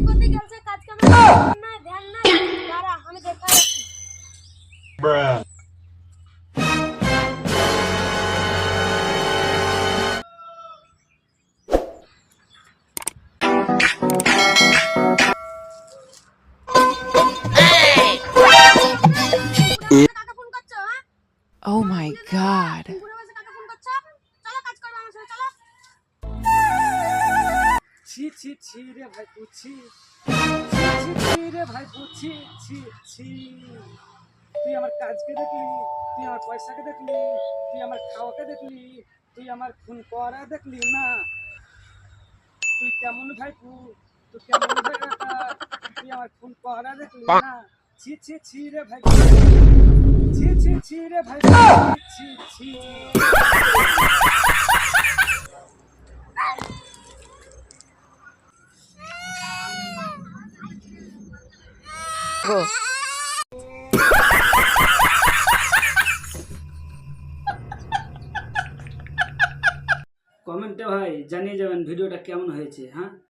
ওদিক ওদিক গেলছে কাজ কাম না ধ্যান না দাঁড়া আমি দেখা যাচ্ছি কাকা ফোন করছো হ্যাঁ Oh my god. বুড়ো বয়সে কাকা ফোন করছো চলো কাজ করবে আমার সাথে চলো ছি ছি ছি রে ভাই পুছি ছি রে ভাই পুছি ছি ছি তুই আমার কাজকে দেখলি, তুই আমার পয়সাকে দেখলি, তুই আমার খাওয়াকে দেখলি, তুই আমার খুন করা দেখলি না। তুই কেমন ভাই তুই কেমন ভাই তুই আমার খুন করা দেখলি না। ছি ছি ছি রে ভাই ছি ছি ছি রে ভাই ছি ছি কমেন্টে ভাই জানিয়ে যাবেন ভিডিওটা কেমন হয়েছে। হ্যাঁ